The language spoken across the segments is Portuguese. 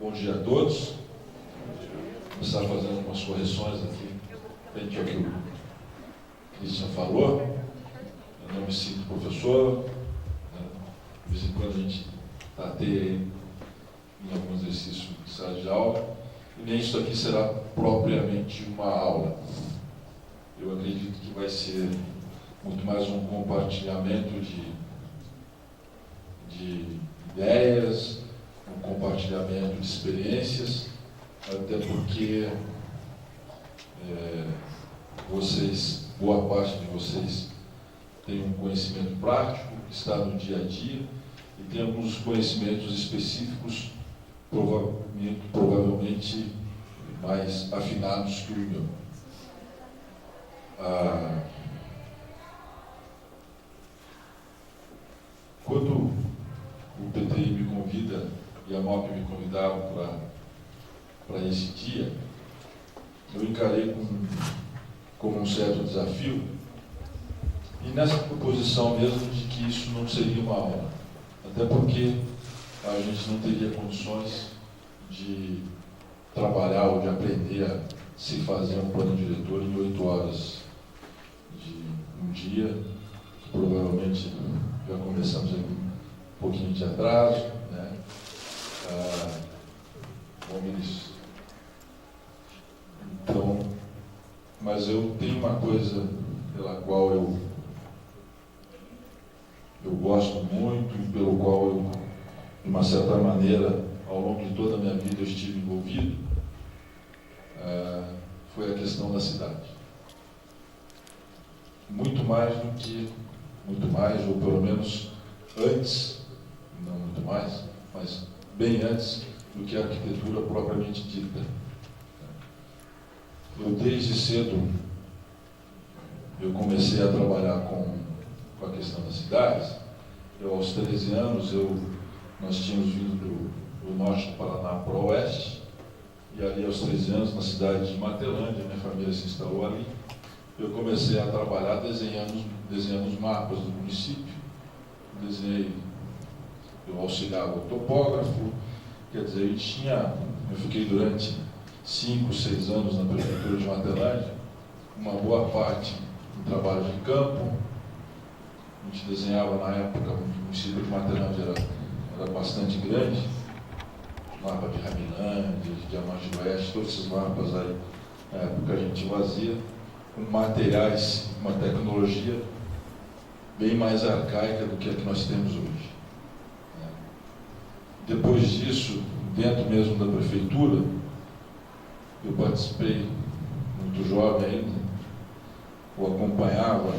Bom dia a todos. Vou começar fazendo algumas correções aqui, frente ao que o Christian falou. Eu não me sinto professor, né? De vez em quando a gente tateia em algum exercício de sala de aula, e nem isso aqui será propriamente uma aula. Eu acredito que vai ser muito mais um compartilhamento de ideias, um compartilhamento de experiências, até porque vocês, boa parte de vocês, tem um conhecimento prático, está no dia a dia, e tem alguns conhecimentos específicos, provavelmente mais afinados que o meu. Quando o PTI me convida e a MOP me convidaram para esse dia, eu encarei como um certo desafio, e nessa proposição mesmo de que isso não seria uma aula, até porque a gente não teria condições de trabalhar ou de aprender a se fazer um plano diretor em 8 horas de um dia, que provavelmente já começamos aí um pouquinho de atraso, né? Bom, ministro. Então, mas eu tenho uma coisa pela qual eu gosto muito e pelo qual eu, de uma certa maneira, ao longo de toda a minha vida eu estive envolvido, foi a questão da cidade. Muito mais, ou pelo menos antes, não muito mais, mas bem antes do que a arquitetura propriamente dita. Eu, desde cedo, eu comecei a trabalhar com a questão das cidades. Eu, aos 13 anos, nós tínhamos vindo do norte do Paraná para o oeste, e ali aos 13 anos, na cidade de Matelândia, minha família se instalou ali. Eu comecei a trabalhar desenhando os mapas do município. Eu auxiliava o topógrafo, quer dizer, eu fiquei durante 5, 6 anos na prefeitura de Matelândia, uma boa parte do trabalho de campo. A gente desenhava na época, o município de Matelândia era bastante grande, mapa de Ramilândia, de Diamante do Oeste, todos esses mapas aí, na época a gente fazia, com materiais, uma tecnologia bem mais arcaica do que a que nós temos hoje. Depois disso, dentro mesmo da prefeitura, eu participei, muito jovem ainda, eu acompanhava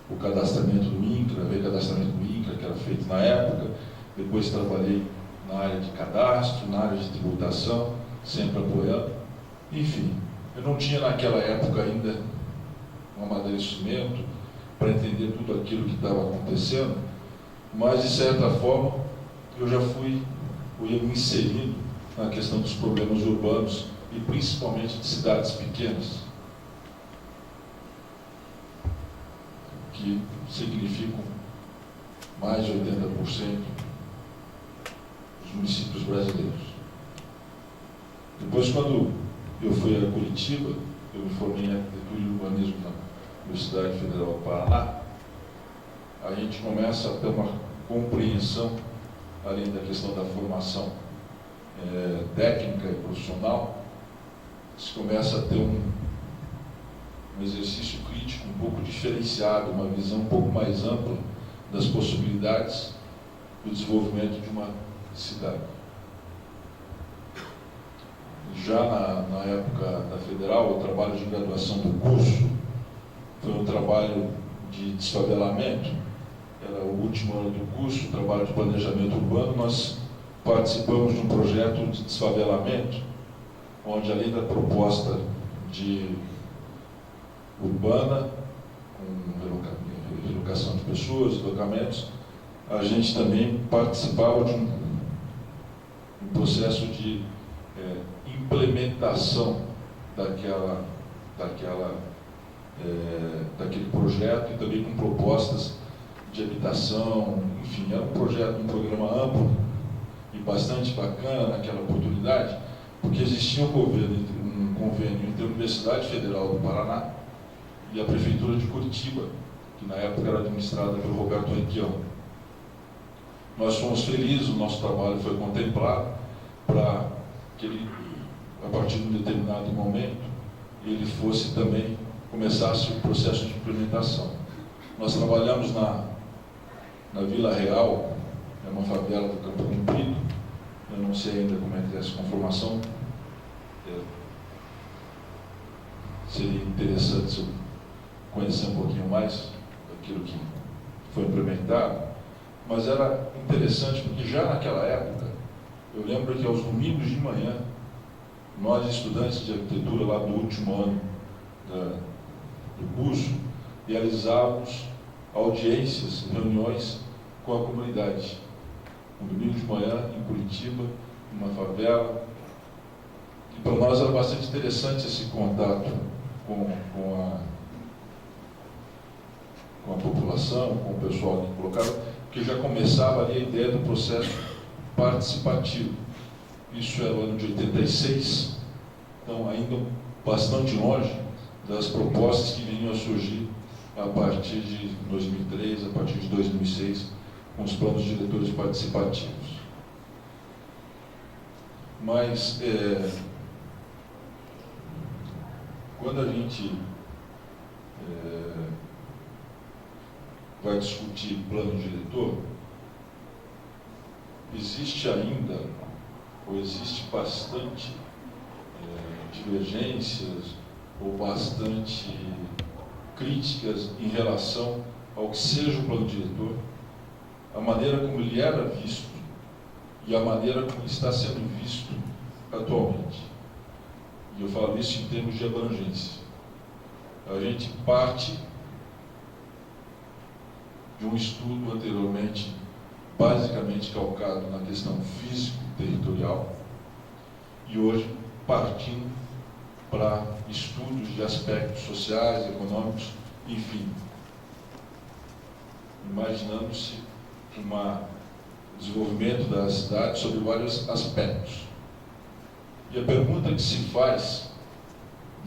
o cadastramento do INCRA, veio o cadastramento do INCRA, que era feito na época. Depois trabalhei na área de cadastro, na área de tributação, sempre apoiando. Enfim, eu não tinha naquela época ainda um amadurecimento para entender tudo aquilo que estava acontecendo, mas de certa forma eu já ia me inserindo na questão dos problemas urbanos e principalmente de cidades pequenas, que significam mais de 80% dos municípios brasileiros. Depois, quando eu fui a Curitiba, eu me formei em arquitetura e urbanismo na Universidade Federal do Paraná, a gente começa a ter uma compreensão, além da questão da formação técnica e profissional, se começa a ter um exercício crítico um pouco diferenciado, uma visão um pouco mais ampla das possibilidades do desenvolvimento de uma cidade. Já na época da Federal, o trabalho de graduação do curso foi um trabalho de desfavelamento. Era o último ano do curso, o trabalho de planejamento urbano. Nós participamos de um projeto de desfavelamento, onde, além da proposta urbana, com relocação de pessoas, deslocamentos, a gente também participava de um processo de implementação daquele projeto, e também com propostas de habitação. Enfim, era um programa amplo, e bastante bacana naquela oportunidade, porque existia um convênio entre a Universidade Federal do Paraná e a Prefeitura de Curitiba, que na época era administrada pelo Roberto Requião. Nós fomos felizes, o nosso trabalho foi contemplado para que ele, a partir de um determinado momento, ele fosse também, começasse o processo de implementação. Nós trabalhamos na Vila Real, é uma favela do Campo Comprido, eu não sei ainda como é que é essa conformação, seria interessante se eu conhecer um pouquinho mais daquilo que foi implementado, mas era interessante porque já naquela época, eu lembro que aos domingos de manhã, nós estudantes de arquitetura lá do último ano do curso, realizávamos audiências, reuniões com a comunidade. Um domingo de manhã, em Curitiba, numa favela. E para nós era bastante interessante esse contato com a população, com o pessoal ali colocado, porque já começava ali a ideia do processo participativo. Isso era o ano de 86, então ainda bastante longe das propostas que vinham a surgir a partir de 2003, a partir de 2006, com os planos diretores participativos. Mas, quando a gente vai discutir plano diretor, existe ainda, ou existe bastante divergências, ou bastante críticas em relação ao que seja o plano diretor, a maneira como ele era visto e a maneira como ele está sendo visto atualmente. E eu falo isso em termos de abrangência. A gente parte de um estudo anteriormente basicamente calcado na questão físico-territorial e hoje partindo para estudos de aspectos sociais, econômicos, enfim, imaginando-se um desenvolvimento da cidade sobre vários aspectos. E a pergunta que se faz,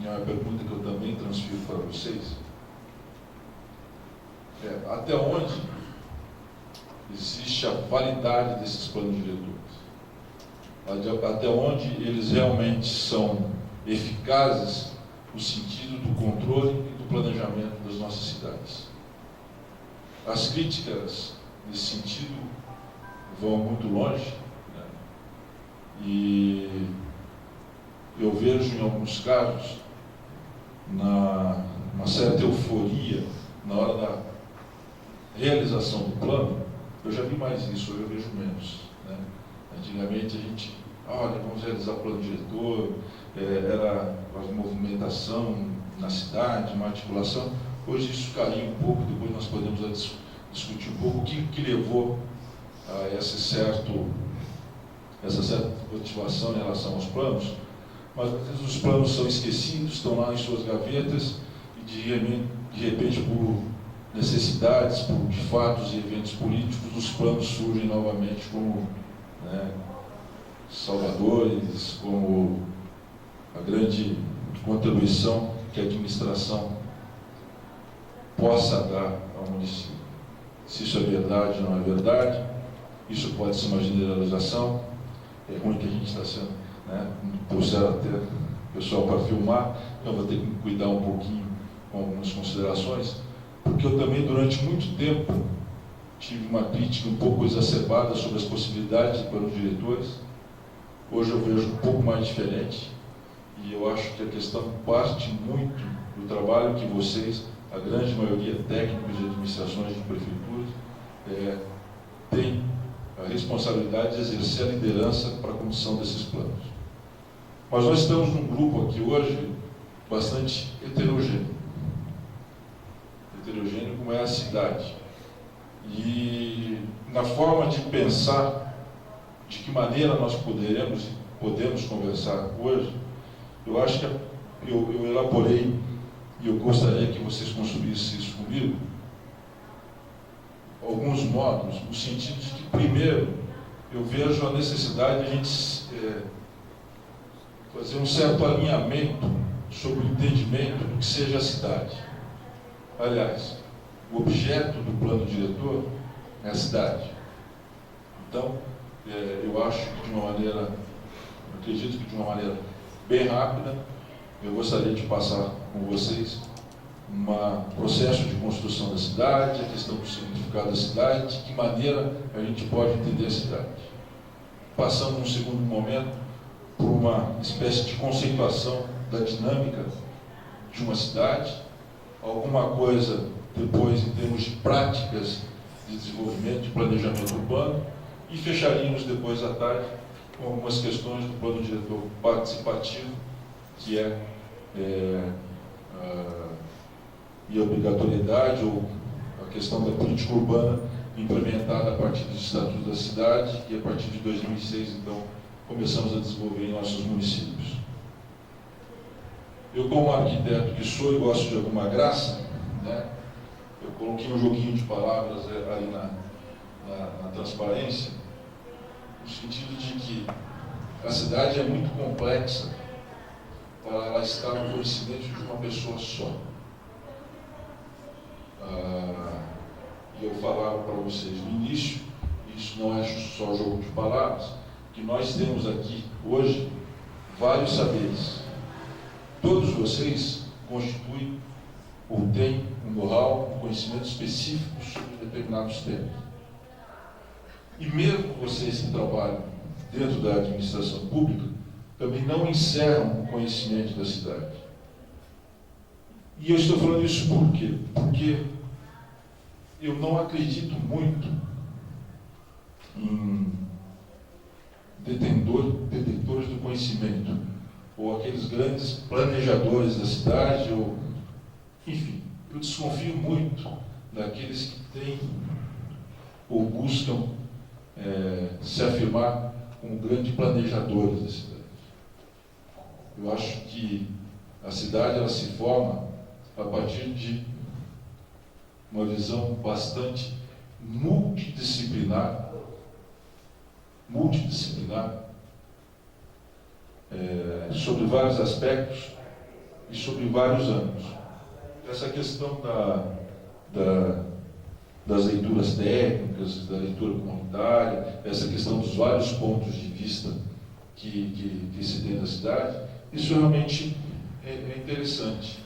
e é uma pergunta que eu também transfiro para vocês, é até onde existe a validade desses planos diretores? Até onde eles realmente são eficazes no sentido do controle e do planejamento das nossas cidades? As críticas nesse sentido vão muito longe, né? E eu vejo em alguns casos uma certa euforia na hora da realização do plano. Eu já vi mais isso, hoje eu vejo menos, né? Antigamente a gente, olha, vamos realizar o plano diretor, era a movimentação na cidade, uma articulação. Hoje isso caiu um pouco, depois nós podemos discutir um pouco o que levou a essa certa motivação em relação aos planos, mas às vezes os planos são esquecidos, estão lá em suas gavetas e de repente por necessidades, por fatos e eventos políticos, os planos surgem novamente como, né, salvadores, como a grande contribuição que a administração possa dar ao município. Se isso é verdade ou não é verdade, isso pode ser uma generalização. É ruim que a gente está sendo, né, trouxeram até o pessoal para filmar, então vou ter que me cuidar um pouquinho com algumas considerações, porque eu também durante muito tempo tive uma crítica um pouco exacerbada sobre as possibilidades de planos diretores. Hoje eu vejo um pouco mais diferente e eu acho que a questão parte muito do trabalho que vocês, a grande maioria técnicos de administrações de prefeituras, tem a responsabilidade de exercer a liderança para a condução desses planos. Mas nós estamos num grupo aqui hoje bastante heterogêneo. Heterogêneo como é a cidade. E na forma de pensar de que maneira nós podemos conversar hoje, eu acho que eu elaborei, e eu gostaria que vocês construíssem isso comigo, alguns modos, no sentido de que, primeiro, eu vejo a necessidade de a gente fazer um certo alinhamento sobre o entendimento do que seja a cidade. Aliás, o objeto do plano diretor é a cidade. Então, eu acho que acredito que de uma maneira bem rápida, eu gostaria de passar com vocês um processo de construção da cidade, a questão do significado da cidade, de que maneira a gente pode entender a cidade. Passando num segundo momento por uma espécie de conceituação da dinâmica de uma cidade, alguma coisa depois em termos de práticas de desenvolvimento, de planejamento urbano, e fecharíamos depois à tarde com algumas questões do plano diretor participativo, que e a obrigatoriedade ou a questão da política urbana implementada a partir dos estatutos da cidade, que a partir de 2006, então, começamos a desenvolver em nossos municípios. Eu, como arquiteto que sou e gosto de alguma graça, né, eu coloquei um joguinho de palavras ali na transparência, no sentido de que a cidade é muito complexa para ela estar no conhecimento de uma pessoa só. E eu falava para vocês no início, isso não é só jogo de palavras, que nós temos aqui hoje vários saberes. Todos vocês constituem ou têm um know-how, um conhecimento específico sobre determinados temas. E mesmo vocês que trabalham dentro da administração pública, também não encerram o conhecimento da cidade. E eu estou falando isso por quê? Porque eu não acredito muito em detentores do conhecimento, ou aqueles grandes planejadores da cidade, ou, enfim, eu desconfio muito daqueles que têm ou buscam se afirmar como grandes planejadores da cidade. Eu acho que a cidade ela se forma a partir de uma visão bastante multidisciplinar, sobre vários aspectos e sobre vários âmbitos. Essa questão das leituras técnicas, da leitura comunitária, essa questão dos vários pontos de vista que se tem da cidade, isso realmente é interessante.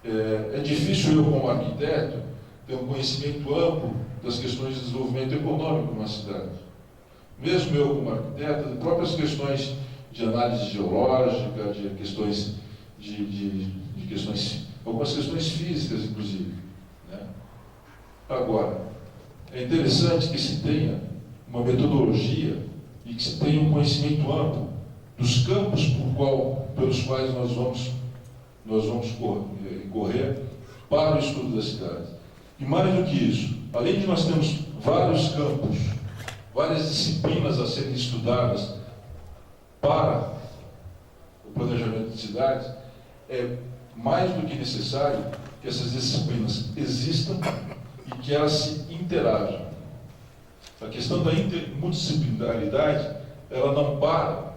É difícil eu, como arquiteto, ter um conhecimento amplo das questões de desenvolvimento econômico numa cidade. Mesmo eu, como arquiteto, de próprias questões de análise geológica, de questões algumas questões físicas, inclusive. Né? Agora, é interessante que se tenha uma metodologia e que se tenha um conhecimento amplo dos campos pelos quais nós vamos correr para o estudo da cidade. E mais do que isso, além de nós termos vários campos, várias disciplinas a serem estudadas para o planejamento de cidades, é mais do que necessário que essas disciplinas existam e que elas se interajam. A questão da multidisciplinaridade, ela não para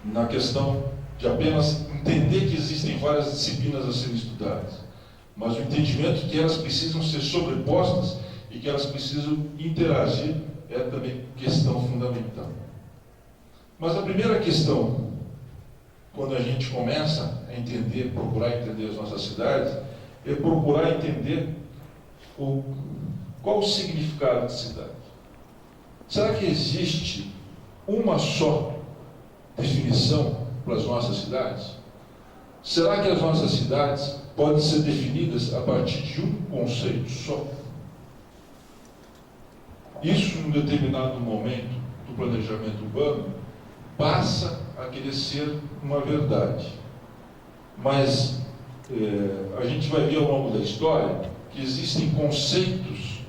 na questão de apenas entender que existem várias disciplinas a serem estudadas, mas o entendimento que elas precisam ser sobrepostas e que elas precisam interagir é também questão fundamental. Mas a primeira questão, quando a gente começa a entender, procurar entender as nossas cidades, é procurar entender qual o significado de cidade. Será que existe uma só definição para as nossas cidades? Será que as nossas cidades podem ser definidas a partir de um conceito só? Isso, em um determinado momento do planejamento urbano, passa a querer ser uma verdade. Mas a gente vai ver ao longo da história que existem conceitos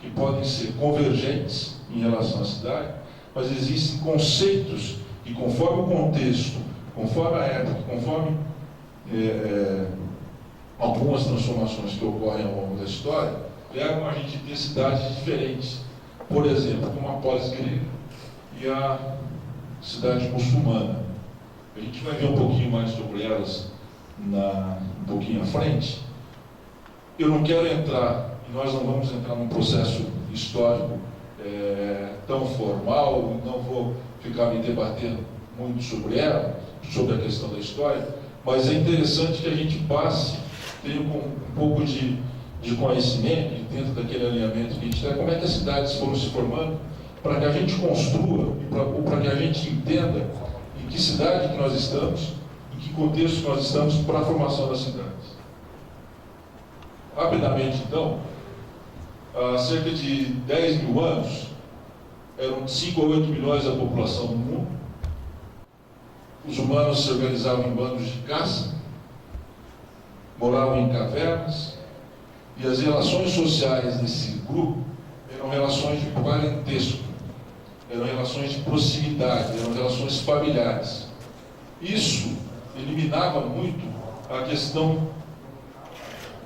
que podem ser convergentes em relação à cidade, mas existem conceitos que, conforme o contexto, conforme a época, conforme algumas transformações que ocorrem ao longo da história, levam a gente a ter cidades diferentes. Por exemplo, como a polis grega. e a cidade muçulmana. A gente vai ver um pouquinho mais sobre elas um pouquinho à frente. Eu não quero entrar, e nós não vamos entrar num processo histórico tão formal, não vou ficar me debatendo muito sobre ela, sobre a questão da história, mas é interessante que a gente passe, tenha um pouco de conhecimento, dentro daquele alinhamento que a gente tem, como é que as cidades foram se formando, para que a gente construa, ou para que a gente entenda em que cidade que nós estamos, em que contexto que nós estamos para a formação das cidades. Rapidamente, então, há cerca de 10 mil anos, eram 5 a 8 milhões a população do mundo. Os humanos se organizavam em bandos de caça, moravam em cavernas, e as relações sociais desse grupo eram relações de parentesco, eram relações de proximidade, eram relações familiares. Isso eliminava muito a questão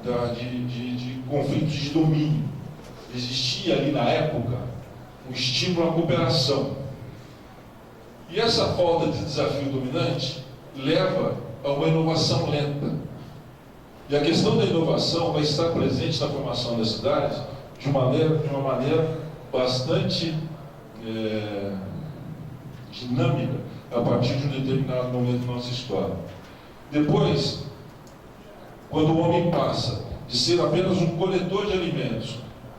de conflitos de domínio. Existia ali na época um estímulo à cooperação. E essa falta de desafio dominante leva a uma inovação lenta. E a questão da inovação vai estar presente na formação das cidades de uma maneira bastante dinâmica a partir de um determinado momento da nossa história. Depois, quando o homem passa de ser apenas um coletor de alimentos,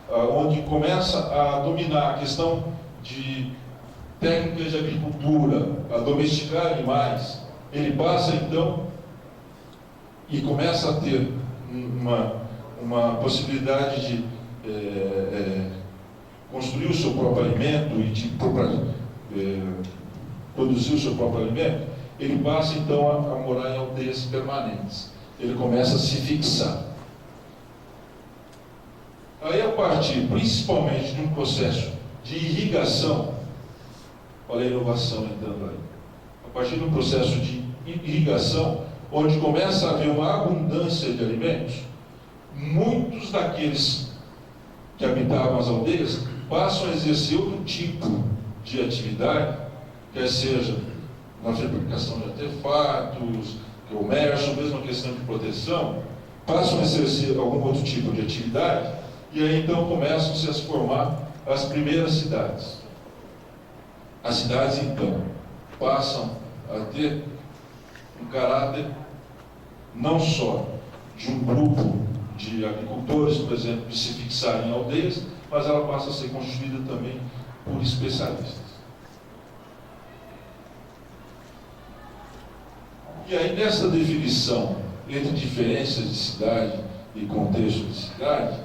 onde começa a dominar a questão de técnicas de agricultura, a domesticar animais, ele passa então e começa a ter uma possibilidade de construir o seu próprio alimento e de produzir o seu próprio alimento. Ele passa então a morar em aldeias permanentes. Ele começa a se fixar. Aí, a partir principalmente de um processo de irrigação, olha a inovação entrando aí, a partir de um processo de irrigação, onde começa a haver uma abundância de alimentos, muitos daqueles que habitavam as aldeias passam a exercer outro tipo de atividade, quer seja na fabricação de artefatos, comércio, mesmo a questão de proteção, passam a exercer algum outro tipo de atividade, e aí então começam-se a se formar as primeiras cidades. As cidades então passam a ter um caráter não só de um grupo de agricultores, por exemplo, que se fixarem em aldeias, mas ela passa a ser constituída também por especialistas. E aí, nessa definição entre diferenças de cidade e contexto de cidade,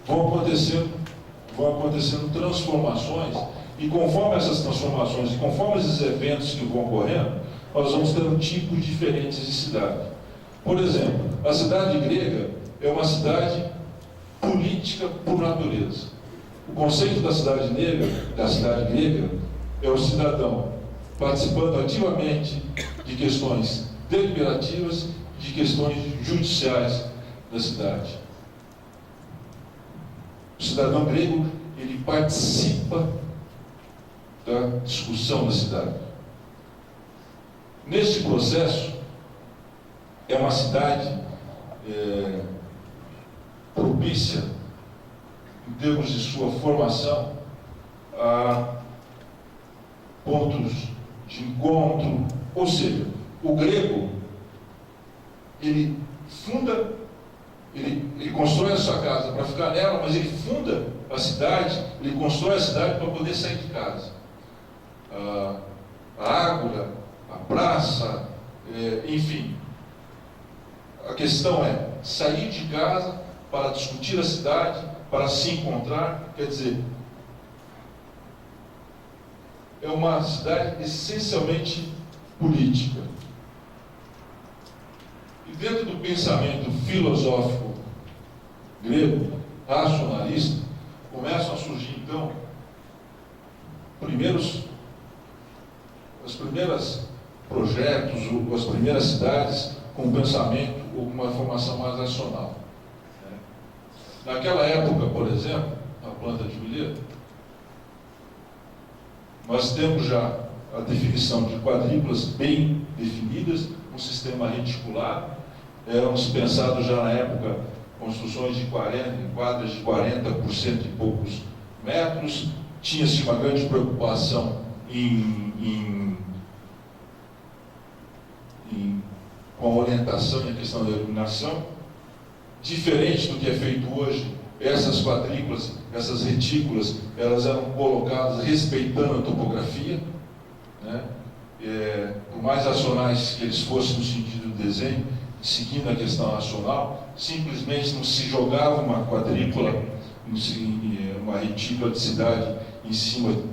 vão acontecendo transformações, e conforme essas transformações, e conforme esses eventos que vão ocorrendo, nós vamos tendo tipos diferentes de cidade. Por exemplo, a cidade grega é uma cidade política por natureza. O conceito da cidade grega, é o cidadão participando ativamente de questões deliberativas, de questões judiciais da cidade. O cidadão grego, ele participa da discussão da cidade. Neste processo, é uma cidade propícia, em termos de sua formação, a pontos de encontro, ou seja, o grego, ele funda, ele constrói a sua casa para ficar nela, mas ele funda a cidade, ele constrói a cidade para poder sair de casa. A ágora, a praça, enfim. A questão é sair de casa para discutir a cidade, para se encontrar, quer dizer, é uma cidade essencialmente política. E dentro do pensamento filosófico grego, racionalista, começam a surgir então os primeiros projetos, as primeiras cidades com pensamento ou com uma formação mais racional. Naquela época, por exemplo, a planta de Mileto, Nós temos já a definição de quadrículas bem definidas, um sistema reticulado. Eram pensados já na época construções de 40, quadras de 40 por cento e poucos metros. Tinha-se uma grande preocupação com a orientação e a questão da iluminação. Diferente do que é feito hoje, essas quadrículas, essas retículas, elas eram colocadas respeitando a topografia, né? Por mais racionais que eles fossem no sentido do desenho, seguindo a questão racional, simplesmente não se jogava uma quadrícula, uma retícula de cidade em cima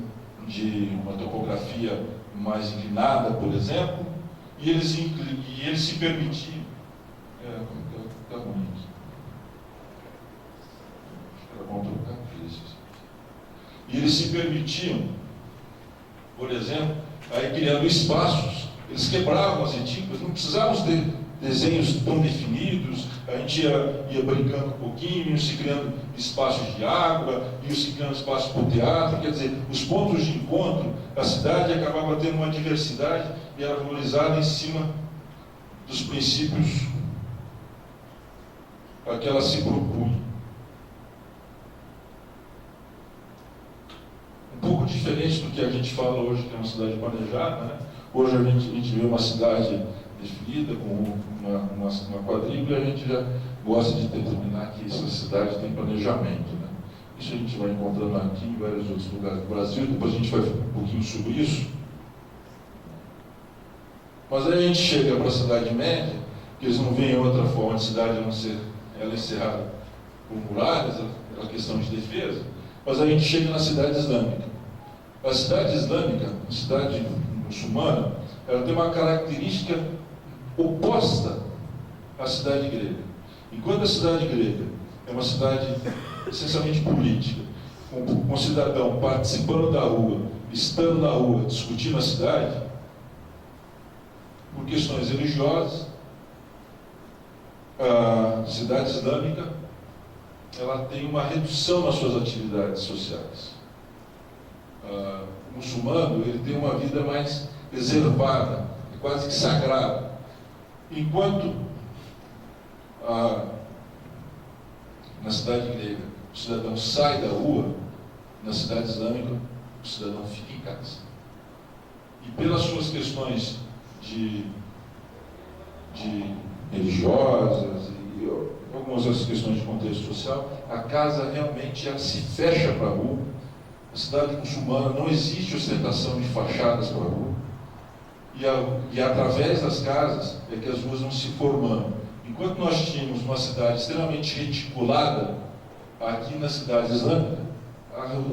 de uma topografia mais inclinada, por exemplo, e eles se permitiam. Está ruim aqui. Acho que era bom trocar isso. E eles se permitiam, por exemplo, aí criando espaços. Eles quebravam as retículas, não precisávamos ter desenhos tão definidos. A gente ia brincando um pouquinho, iam se criando espaços de água, iam se criando espaços para o teatro. Quer dizer, os pontos de encontro, a cidade acabava tendo uma diversidade e era valorizada em cima dos princípios a que ela se propunha. Um pouco diferente do que a gente fala hoje, que é uma cidade planejada, né? Hoje a gente vê uma cidade definida com uma quadrícula, e a gente já gosta de determinar que essa cidade tem planejamento, né? Isso a gente vai encontrando aqui em vários outros lugares do Brasil, depois a gente vai falar um pouquinho sobre isso. Mas aí a gente chega para a cidade média, que eles não veem outra forma de cidade a não ser ela encerrada por muralhas, aquela questão de defesa, mas aí a gente chega na cidade islâmica. A cidade islâmica, a cidade muçulmana, ela tem uma característica oposta à cidade grega. Enquanto a cidade grega é uma cidade essencialmente política, com o cidadão participando da rua, estando na rua, discutindo a cidade, por questões religiosas, a cidade islâmica ela tem uma redução nas suas atividades sociais. O muçulmano ele tem uma vida mais reservada, quase que sagrada. Enquanto na cidade grega o cidadão sai da rua, na cidade islâmica o cidadão fica em casa. E pelas suas questões de religiosas e algumas outras questões de contexto social, a casa realmente ela se fecha para a rua. A cidade muçulmana não existe ostentação de fachadas para a rua. E através das casas é que as ruas vão se formando. Enquanto nós tínhamos uma cidade extremamente reticulada, aqui na cidade islâmica,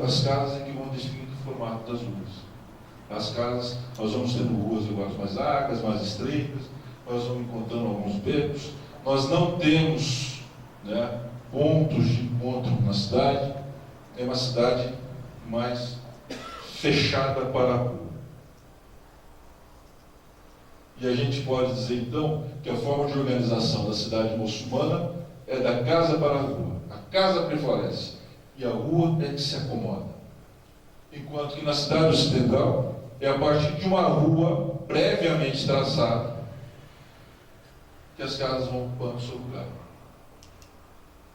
as casas é que vão definindo o formato das ruas. As casas, nós vamos tendo ruas agora mais largas, mais estreitas, nós vamos encontrando alguns becos, nós não temos, né, pontos de encontro na cidade, é uma cidade mais fechada para a rua. E a gente pode dizer então que a forma de organização da cidade muçulmana é da casa para a rua. A casa prevalece e a rua é que se acomoda. Enquanto que na cidade ocidental é a partir de uma rua previamente traçada que as casas vão ocupando seu lugar.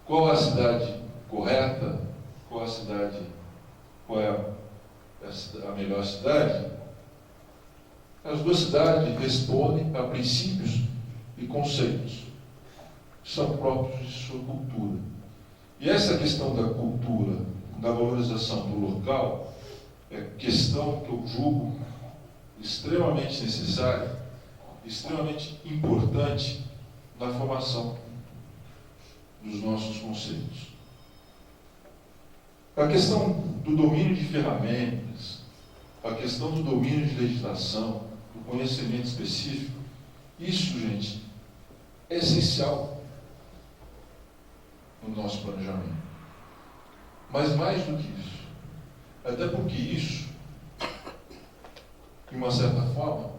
Qual a cidade correta? Qual é a melhor cidade? As duas cidades respondem a princípios e conceitos que são próprios de sua cultura. E essa questão da cultura, da valorização do local, é questão que eu julgo extremamente necessária, extremamente importante na formação dos nossos conceitos. A questão do domínio de ferramentas, a questão do domínio de legislação, do conhecimento específico, isso, gente, é essencial no nosso planejamento. Mas mais do que isso, até porque isso, de uma certa forma,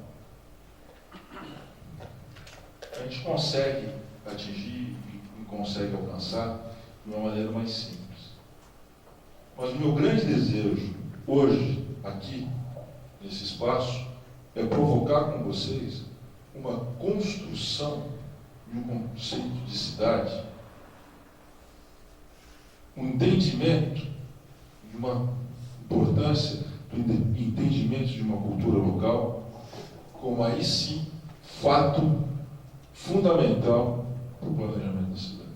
a gente consegue atingir e consegue alcançar de uma maneira mais simples. Mas o meu grande desejo, hoje, aqui, nesse espaço, é provocar com vocês uma construção de um conceito de cidade, um entendimento de uma importância do entendimento de uma cultura local, como aí sim, fato fundamental para o planejamento da cidade.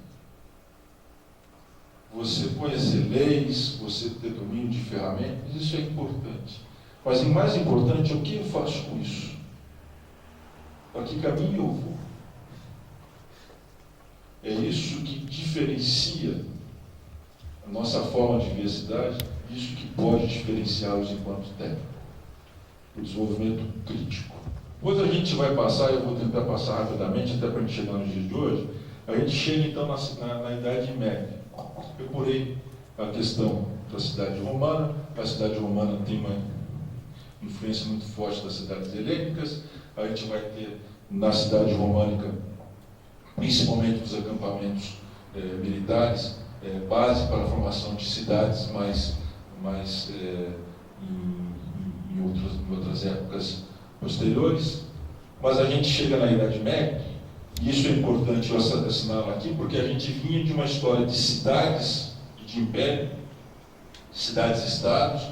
Você conhecer leis, você ter domínio de ferramentas, isso é importante. Mas o mais importante é o que eu faço com isso. Para que caminho eu vou? É isso que diferencia a nossa forma de ver a cidade, isso que pode diferenciá-los enquanto técnico. O desenvolvimento crítico. Depois a gente vai passar, eu vou tentar passar rapidamente, até para a gente chegar nos dias de hoje, a gente chega então na Idade Média. Eu procurei a questão da cidade romana. A cidade romana tem uma influência muito forte das cidades helênicas. A gente vai ter na cidade românica, principalmente os acampamentos militares, base para a formação de cidades em outras épocas posteriores. Mas a gente chega na Idade Média, e isso é importante eu assinalar aqui, porque a gente vinha de uma história de cidades e de império, cidades-estados,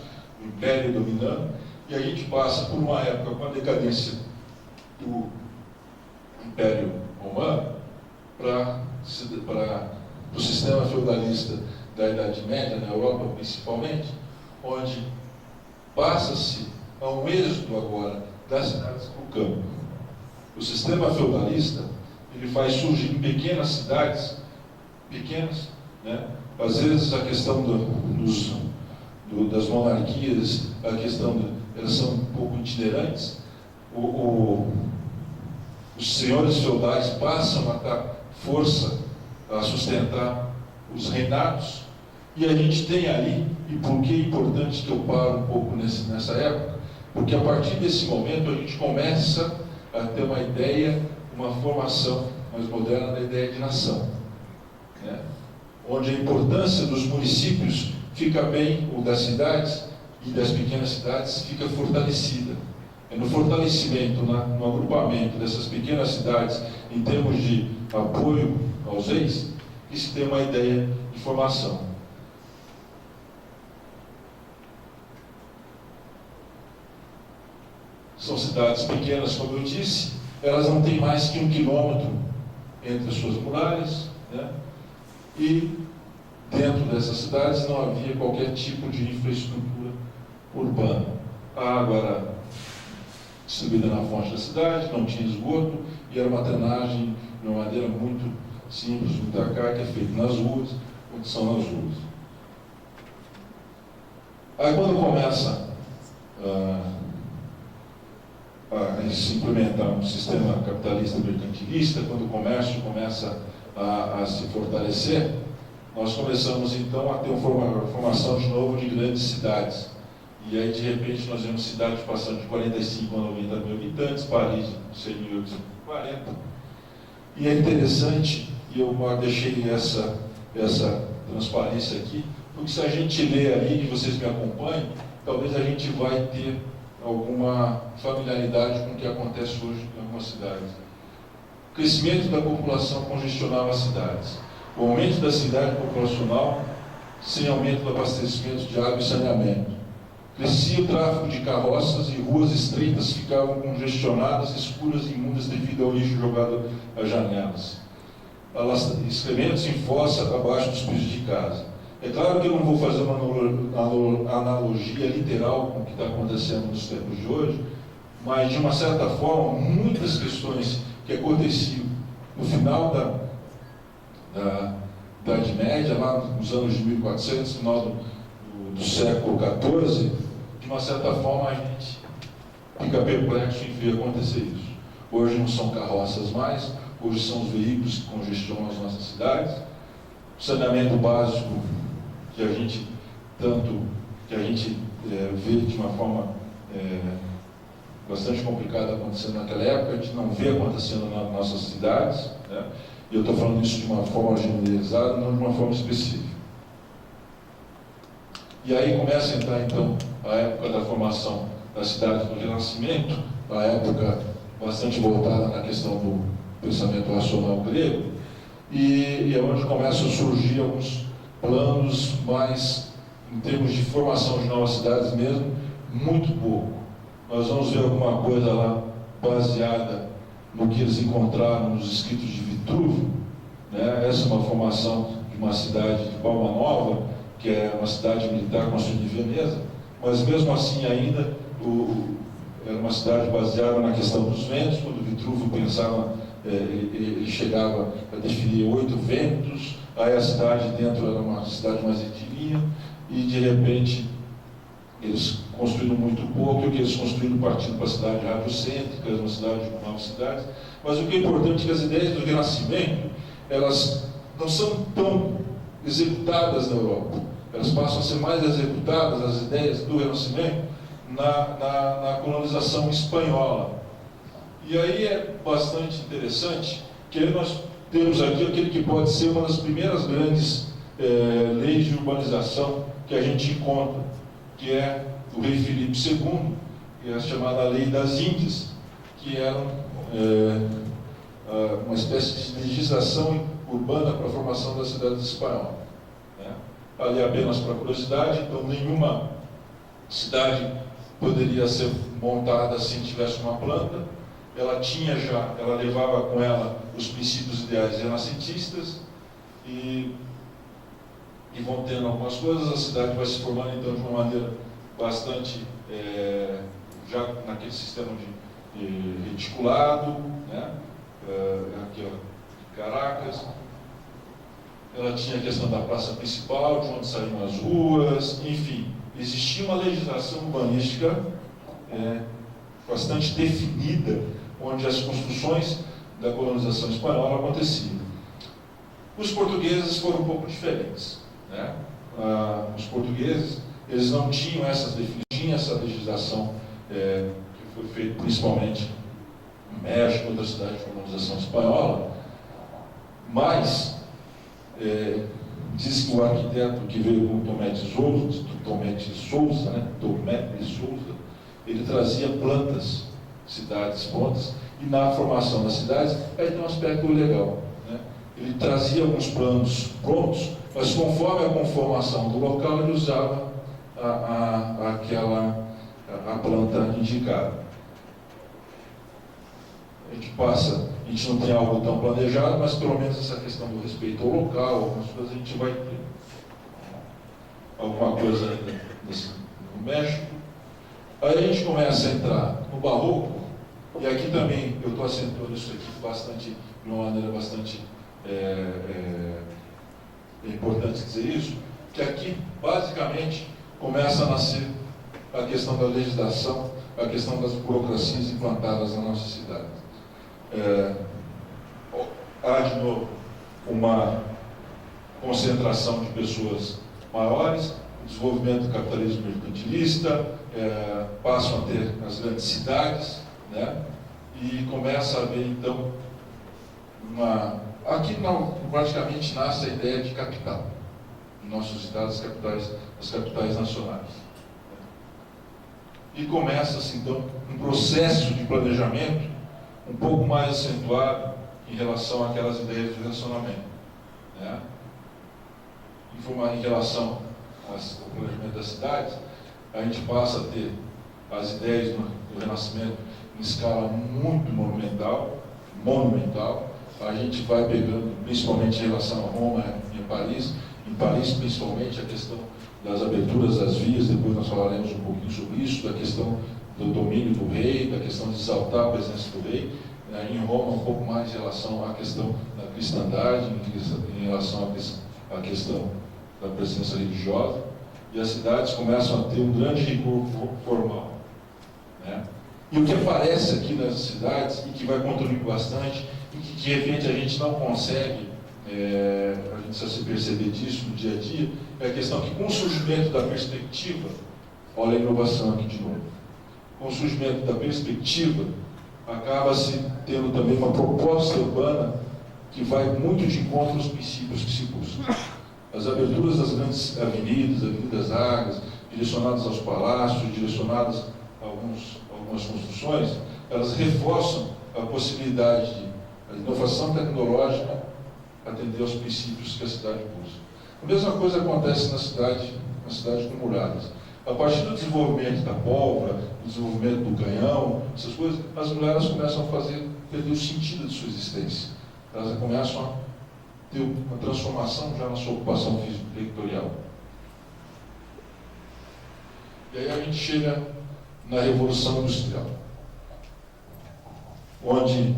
o império dominando, e a gente passa por uma época com a decadência do Império Romano para o sistema feudalista da Idade Média, na Europa principalmente, onde passa-se a um êxodo agora das cidades para o campo. O sistema feudalista, ele faz surgir em pequenas cidades, pequenas, né? Às vezes a questão das monarquias, a questão elas são um pouco itinerantes. Os senhores feudais passam a dar força a sustentar os reinados, e a gente tem ali, e por que é importante que eu paro um pouco nessa época? Porque a partir desse momento a gente começa a ter uma ideia, uma formação mais moderna da ideia de nação, né? Onde a importância dos municípios fica bem, ou das cidades e das pequenas cidades, fica fortalecida. É no fortalecimento, no agrupamento dessas pequenas cidades, em termos de apoio aos reis, que se tem uma ideia de formação. São cidades pequenas, como eu disse, elas não têm mais que 1 quilômetro entre as suas muralhas, né? E dentro dessas cidades não havia qualquer tipo de infraestrutura urbana. A água era distribuída na fonte da cidade, não tinha esgoto, e era uma drenagem de uma maneira muito simples, muito arcaica, feita nas ruas, condição nas ruas. Aí quando começa a se implementar um sistema capitalista mercantilista, quando o comércio começa a se fortalecer, nós começamos então a ter uma formação de novo de grandes cidades. E aí de repente nós vemos cidades passando de 45 a 90 mil habitantes, Paris 100.840. E é interessante, e eu deixei essa transparência aqui, porque se a gente lê ali e vocês me acompanham, talvez a gente vai ter alguma familiaridade com o que acontece hoje em algumas cidades. O crescimento da população congestionava as cidades. O aumento da cidade populacional sem aumento do abastecimento de água e saneamento. Crescia o tráfego de carroças e ruas estreitas ficavam congestionadas, escuras e imundas devido ao lixo jogado às janelas. Excrementos em fossa abaixo dos pisos de casa. É claro que eu não vou fazer uma analogia literal com o que está acontecendo nos tempos de hoje, mas de uma certa forma, muitas questões que aconteciam no final da Idade Média, lá nos anos de 1400, no final do século XIV, de uma certa forma a gente fica perplexo em ver acontecer isso. Hoje não são carroças mais, hoje são os veículos que congestionam as nossas cidades. O saneamento básico que a gente vê de uma forma bastante complicada acontecendo naquela época, a gente não vê acontecendo nas nossas cidades, né? E eu estou falando isso de uma forma generalizada, não de uma forma específica. E aí começa a entrar então a época da formação da cidade do Renascimento, na época bastante voltada na questão do pensamento racional grego, e é onde começam a surgir alguns planos mais, em termos de formação de novas cidades mesmo, muito pouco. Nós vamos ver alguma coisa lá baseada no que eles encontraram nos escritos de Vitrúvio, né? Essa é uma formação de uma cidade de Palma Nova, que é uma cidade militar construída em Veneza, mas mesmo assim ainda era uma cidade baseada na questão dos ventos. Quando Vitrúvio pensava, ele chegava a definir 8 ventos, aí a cidade dentro era uma cidade mais retilínea, e de repente eles construíram muito pouco, e o que eles construíram partindo para a cidade radiocêntrica, uma cidade com 9 cidades. Mas o que é importante é que as ideias do Renascimento, elas não são tão executadas na Europa. Elas passam a ser mais executadas, as ideias do Renascimento, na colonização espanhola. E aí é bastante interessante que aí nós temos aqui aquele que pode ser uma das primeiras grandes leis de urbanização que a gente encontra, que é do rei Filipe II, que é a chamada Lei das Índias, que era uma espécie de legislação urbana para a formação das cidades espanholas. Né? Ali apenas para curiosidade, então nenhuma cidade poderia ser montada se tivesse uma planta. Ela levava com ela os princípios ideais renascentistas, e vão tendo algumas coisas. A cidade vai se formando então de uma maneira bastante, já naquele sistema de reticulado, né? Aqui ó, Caracas. Ela tinha a questão da praça principal, de onde saíam as ruas, enfim, existia uma legislação urbanística bastante definida, onde as construções da colonização espanhola aconteciam. Os portugueses foram um pouco diferentes, né? Os portugueses, eles não tinham essas definições, tinham essa legislação que foi feita principalmente no México, outra cidade de colonização espanhola, mas diz que o arquiteto que veio com Tomé de Souza, ele trazia plantas, cidades prontas, e na formação das cidades, aí tem um aspecto legal, né? Ele trazia alguns planos prontos, mas conforme a conformação do local, ele usava a planta indicada. A gente não tem algo tão planejado, mas pelo menos essa questão do respeito ao local, algumas coisas a gente vai ter. Alguma coisa no México. Aí a gente começa a entrar no Barroco, e aqui também eu estou acentuando isso aqui de uma maneira bastante importante dizer isso, que aqui basicamente começa a nascer a questão da legislação, a questão das burocracias implantadas na nossa cidade. Há de novo uma concentração de pessoas maiores, o desenvolvimento do capitalismo mercantilista, passam a ter as grandes cidades, né? E começa a haver então aqui praticamente nasce a ideia de capital, de nossos estados, as capitais nacionais. E começa-se então um processo de planejamento um pouco mais acentuado em relação àquelas ideias de relacionamento, né? Em relação ao planejamento das cidades, a gente passa a ter as ideias do Renascimento em escala muito monumental. A gente vai pegando, principalmente em relação a Roma e a Paris. Em Paris, principalmente, a questão das aberturas das vias, depois nós falaremos um pouquinho sobre isso, da questão do domínio do rei, da questão de exaltar a presença do rei. Em Roma, um pouco mais em relação à questão da cristandade, em relação à questão da presença religiosa. E as cidades começam a ter um grande rigor formal, né? E o que aparece aqui nas cidades, e que vai contribuir bastante, e que de repente a gente não consegue, a gente só se perceber disso no dia a dia, é a questão que com o surgimento da perspectiva, olha a inovação aqui de novo, com o surgimento da perspectiva, acaba-se tendo também uma proposta urbana que vai muito de encontro aos princípios que se buscam. As aberturas das grandes avenidas largas, direcionadas aos palácios, direcionadas algumas construções, elas reforçam a possibilidade de a inovação tecnológica atender aos princípios que a cidade busca. A mesma coisa acontece na cidade com muralhas. A partir do desenvolvimento da pólvora, do desenvolvimento do canhão, essas coisas, as muralhas começam a perder o sentido de sua existência. Elas começam a ter uma transformação já na sua ocupação físico-territorial. E aí a gente chega na Revolução Industrial, onde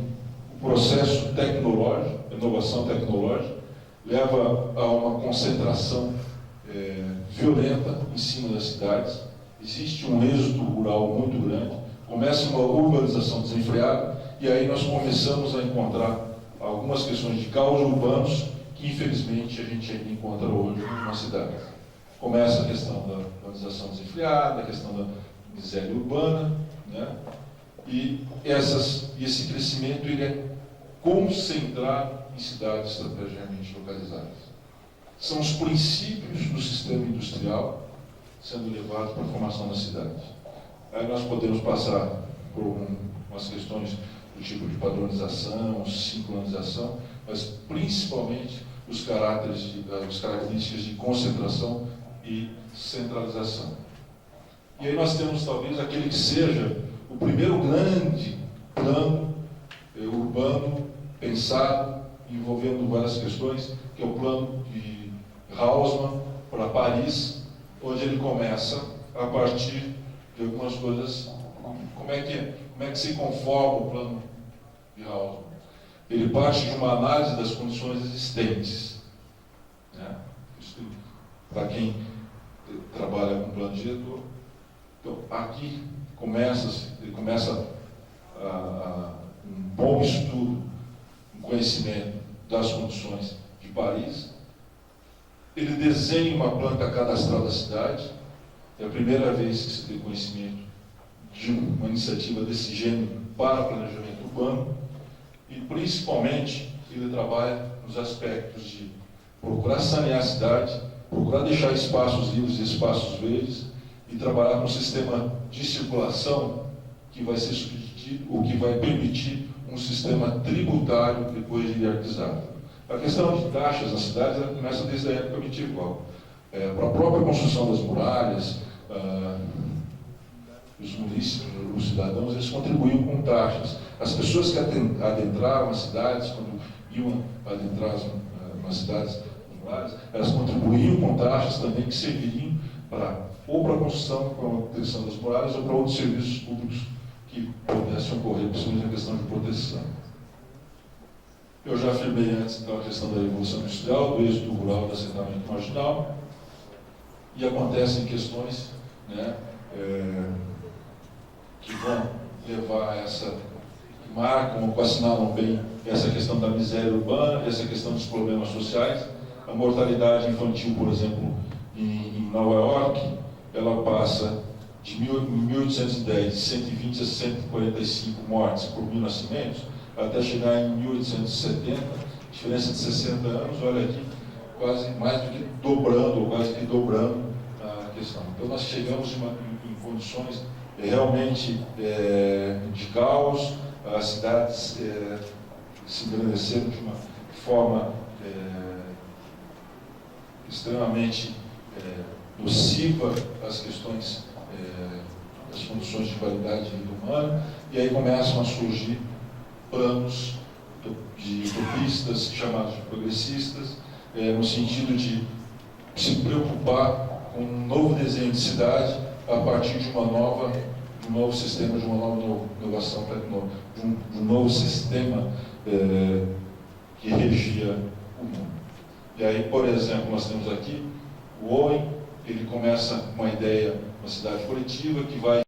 o processo tecnológico, a inovação tecnológica, leva a uma concentração violenta em cima das cidades. Existe um êxodo rural muito grande, começa uma urbanização desenfreada, e aí nós começamos a encontrar algumas questões de caos urbanos que, infelizmente, a gente ainda encontra hoje nas cidades. Começa a questão da urbanização desenfreada, a questão da miséria urbana, né? E esse crescimento ele é concentrado em cidades estrategicamente localizadas. São os princípios do sistema industrial sendo levados para a formação da cidade. Aí nós podemos passar por umas questões do tipo de padronização, sincronização, mas principalmente as características de concentração e centralização. E aí nós temos talvez aquele que seja o primeiro grande plano urbano pensado, envolvendo várias questões, que é o plano de Haussmann para Paris, onde ele começa a partir de algumas coisas. Como é que se conforma o plano de Haussmann? Ele parte de uma análise das condições existentes, né? Para quem trabalha com plano diretor, então aqui ele começa um bom estudo, um conhecimento das condições de Paris. Ele desenha uma planta cadastral da cidade. É a primeira vez que se tem conhecimento de uma iniciativa desse gênero para planejamento urbano. E, principalmente, ele trabalha nos aspectos de procurar sanear a cidade, procurar deixar espaços livres e espaços verdes, e trabalhar com um sistema de circulação que vai ser substituído, ou que vai permitir um sistema tributário depois de hierarquizado. A questão de taxas nas cidades ela começa desde a época medieval. Para a própria construção das muralhas, os munícipes, os cidadãos, eles contribuíam com taxas. As pessoas que adentravam as cidades, quando iam adentrar as cidades, as muralhas, elas contribuíam com taxas também que serviriam ou para a construção, para a manutenção das muralhas, ou para outros serviços públicos que pudessem ocorrer, principalmente a questão de proteção. Eu já afirmei antes, então, a questão da Revolução Industrial, do êxodo rural, do assentamento marginal, e acontecem questões, né, que vão levar a que marcam ou assinalam bem essa questão da miséria urbana, essa questão dos problemas sociais. A mortalidade infantil, por exemplo, em Nova York, ela passa de 1810, de 120 a 145 mortes por 1000 nascimentos, até chegar em 1870, diferença de 60 anos, olha aqui, quase mais do que dobrando, ou quase que dobrando a questão. Então nós chegamos em condições realmente de caos, as cidades se engrandeceram de uma forma extremamente nociva às questões das condições de qualidade de vida humana, e aí começam a surgir planos de utopistas, chamados de progressistas, no sentido de se preocupar com um novo desenho de cidade a partir de um novo sistema, de uma nova inovação tecnológica, de um novo sistema que regia o mundo. E aí, por exemplo, nós temos aqui o Owen, ele começa com uma ideia, uma cidade coletiva que vai